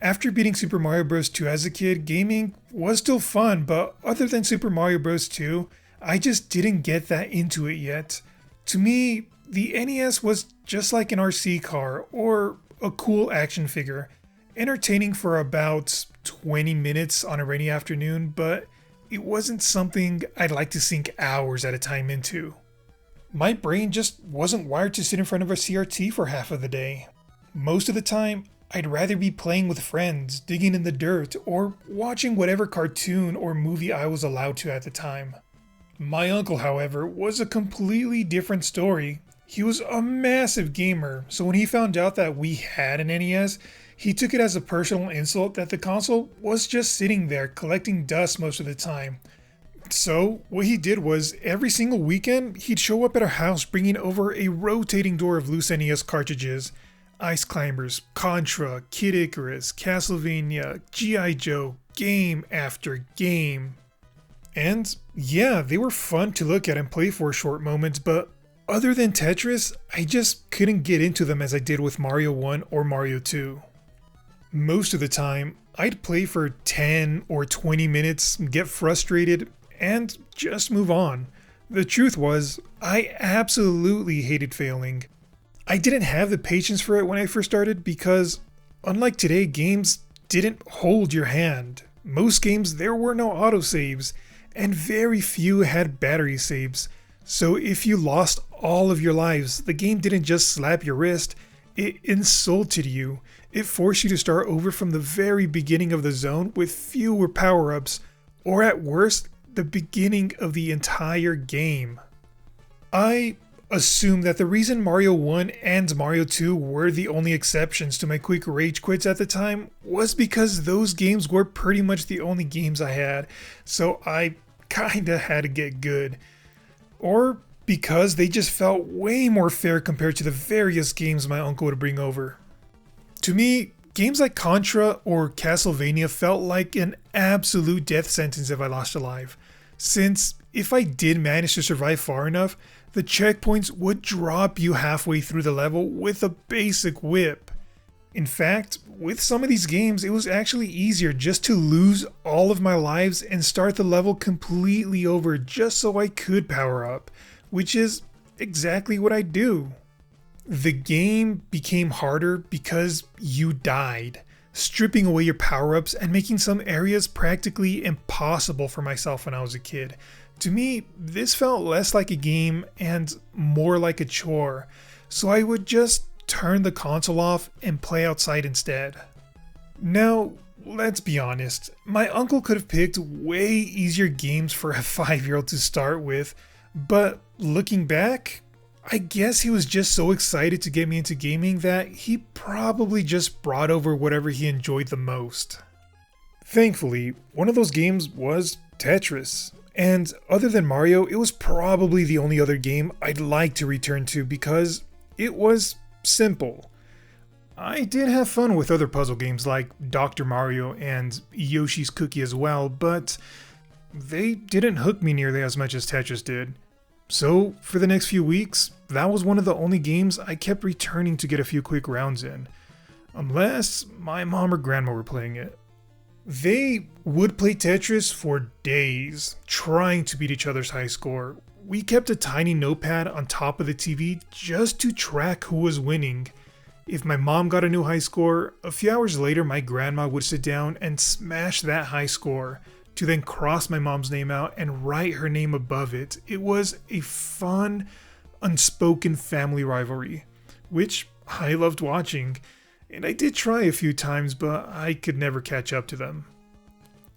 After beating Super Mario Bros. 2 as a kid, gaming was still fun, but other than Super Mario Bros. 2, I just didn't get that into it yet. To me, the NES was just like an RC car or a cool action figure, entertaining for about 20 minutes on a rainy afternoon, but it wasn't something I'd like to sink hours at a time into. My brain just wasn't wired to sit in front of a CRT for half of the day. Most of the time, I'd rather be playing with friends, digging in the dirt, or watching whatever cartoon or movie I was allowed to at the time. My uncle, however, was a completely different story. He was a massive gamer, so when he found out that we had an NES, he took it as a personal insult that the console was just sitting there collecting dust most of the time. So what he did was, every single weekend, he'd show up at our house bringing over a rotating door of loose NES cartridges. Ice Climbers, Contra, Kid Icarus, Castlevania, G.I. Joe, game after game. And yeah, they were fun to look at and play for short moments, but other than Tetris, I just couldn't get into them as I did with Mario 1 or Mario 2. Most of the time, I'd play for 10 or 20 minutes, get frustrated, and just move on. The truth was, I absolutely hated failing. I didn't have the patience for it when I first started because, unlike today, games didn't hold your hand. Most games, there were no autosaves, and very few had battery saves. So if you lost all of your lives, the game didn't just slap your wrist, it insulted you. It forced you to start over from the very beginning of the zone with fewer power-ups, or at worst, the beginning of the entire game. I assume that the reason Mario 1 and Mario 2 were the only exceptions to my quick rage quits at the time was because those games were pretty much the only games I had, so I kinda had to get good. Or because they just felt way more fair compared to the various games my uncle would bring over. To me, games like Contra or Castlevania felt like an absolute death sentence if I lost alive, since if I did manage to survive far enough, the checkpoints would drop you halfway through the level with a basic whip. In fact, with some of these games, it was actually easier just to lose all of my lives and start the level completely over just so I could power up, which is exactly what I do. The game became harder because you died, stripping away your power-ups and making some areas practically impossible for myself when I was a kid. To me, this felt less like a game and more like a chore, so I would just turn the console off and play outside instead. Now, let's be honest, my uncle could have picked way easier games for a 5-year-old to start with, but looking back, I guess he was just so excited to get me into gaming that he probably just brought over whatever he enjoyed the most. Thankfully, one of those games was Tetris. And other than Mario, it was probably the only other game I'd like to return to because it was simple. I did have fun with other puzzle games like Dr. Mario and Yoshi's Cookie as well, but they didn't hook me nearly as much as Tetris did. So for the next few weeks, that was one of the only games I kept returning to get a few quick rounds in, unless my mom or grandma were playing it. They would play Tetris for days, trying to beat each other's high score. We kept a tiny notepad on top of the TV just to track who was winning. If my mom got a new high score, a few hours later my grandma would sit down and smash that high score, to then cross my mom's name out and write her name above it. It was a fun, unspoken family rivalry, which I loved watching. And I did try a few times, but I could never catch up to them.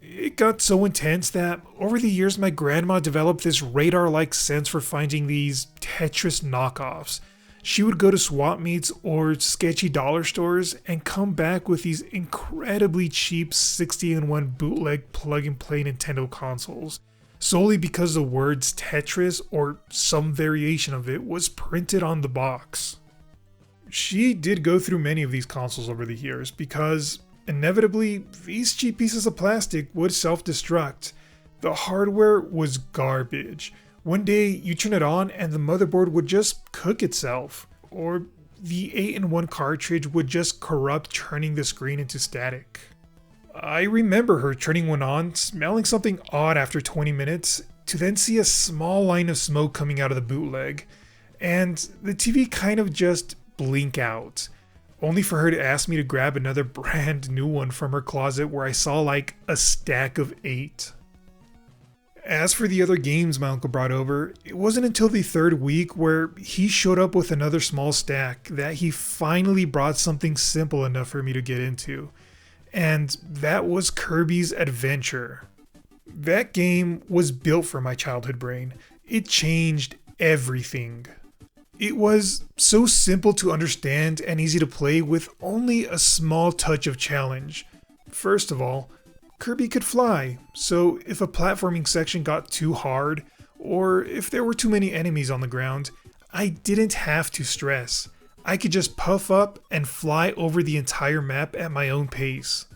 It got so intense that over the years my grandma developed this radar-like sense for finding these Tetris knockoffs. She would go to swap meets or sketchy dollar stores and come back with these incredibly cheap 60-in-1 bootleg plug-and-play Nintendo consoles, solely because the words Tetris or some variation of it was printed on the box. She did go through many of these consoles over the years because, inevitably, these cheap pieces of plastic would self-destruct. The hardware was garbage. One day, you turn it on and the motherboard would just cook itself. Or the 8-in-1 cartridge would just corrupt, turning the screen into static. I remember her turning one on, smelling something odd after 20 minutes, to then see a small line of smoke coming out of the bootleg, and the TV kind of just blink out, only for her to ask me to grab another brand new one from her closet where I saw like a stack of 8. As for the other games my uncle brought over, it wasn't until the 3rd week where he showed up with another small stack that he finally brought something simple enough for me to get into. And that was Kirby's Adventure. That game was built for my childhood brain. It changed everything. It was so simple to understand and easy to play with only a small touch of challenge. First of all, Kirby could fly, so if a platforming section got too hard, or if there were too many enemies on the ground, I didn't have to stress. I could just puff up and fly over the entire map at my own pace.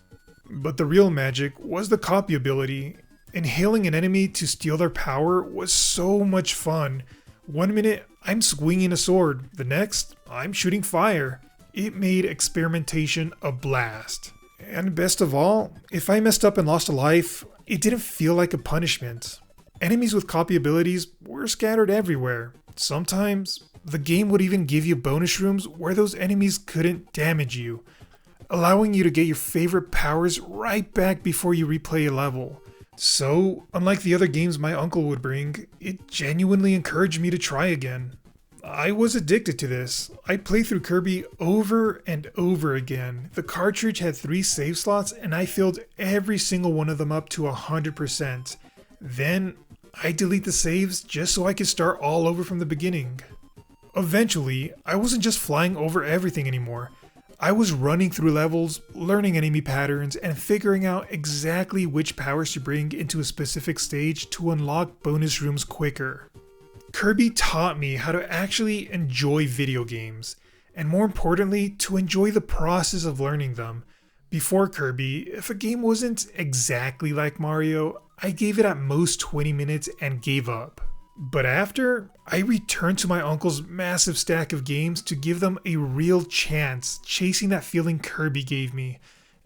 But the real magic was the copy ability. Inhaling an enemy to steal their power was so much fun. One minute, I'm swinging a sword. The next, I'm shooting fire. It made experimentation a blast. And best of all, if I messed up and lost a life, it didn't feel like a punishment. Enemies with copy abilities were scattered everywhere. Sometimes, the game would even give you bonus rooms where those enemies couldn't damage you, allowing you to get your favorite powers right back before you replay a level. So, unlike the other games my uncle would bring, it genuinely encouraged me to try again. I was addicted to this. I played through Kirby over and over again. The cartridge had 3 save slots and I filled every single one of them up to 100%. Then, I delete the saves just so I could start all over from the beginning. Eventually, I wasn't just flying over everything anymore. I was running through levels, learning enemy patterns, and figuring out exactly which powers to bring into a specific stage to unlock bonus rooms quicker. Kirby taught me how to actually enjoy video games, and more importantly, to enjoy the process of learning them. Before Kirby, if a game wasn't exactly like Mario, I gave it at most 20 minutes and gave up. But after, I returned to my uncle's massive stack of games to give them a real chance, chasing that feeling Kirby gave me.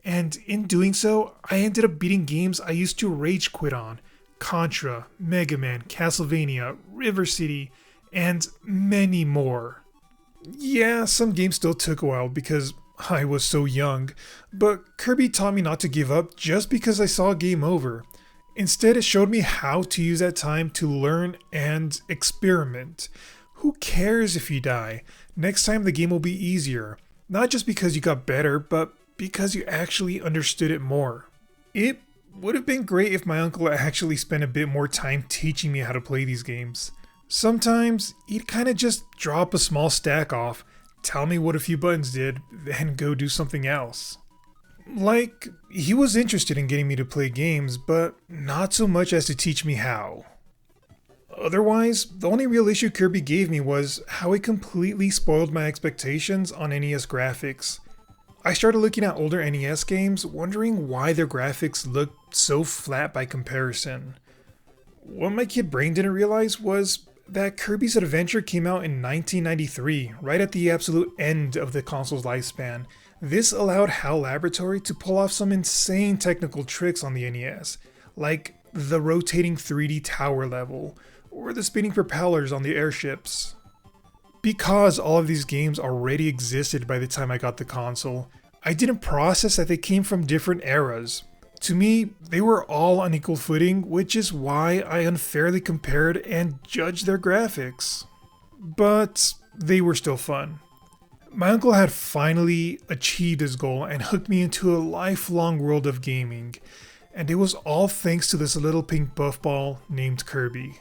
And in doing so, I ended up beating games I used to rage quit on. Contra, Mega Man, Castlevania, River City, and many more. Yeah, some games still took a while because I was so young, but Kirby taught me not to give up just because I saw Game Over. Instead, it showed me how to use that time to learn and experiment. Who cares if you die? Next time the game will be easier. Not just because you got better, but because you actually understood it more. It would have been great if my uncle actually spent a bit more time teaching me how to play these games. Sometimes, he'd kinda just drop a small stack off, tell me what a few buttons did, then go do something else. Like, he was interested in getting me to play games, but not so much as to teach me how. Otherwise, the only real issue Kirby gave me was how it completely spoiled my expectations on NES graphics. I started looking at older NES games, wondering why their graphics looked so flat by comparison. What my kid brain didn't realize was that Kirby's Adventure came out in 1993, right at the absolute end of the console's lifespan. This allowed HAL Laboratory to pull off some insane technical tricks on the NES, like the rotating 3D tower level, or the spinning propellers on the airships. Because all of these games already existed by the time I got the console, I didn't process that they came from different eras. To me, they were all on equal footing, which is why I unfairly compared and judged their graphics. But they were still fun. My uncle had finally achieved his goal and hooked me into a lifelong world of gaming, and it was all thanks to this little pink puffball named Kirby.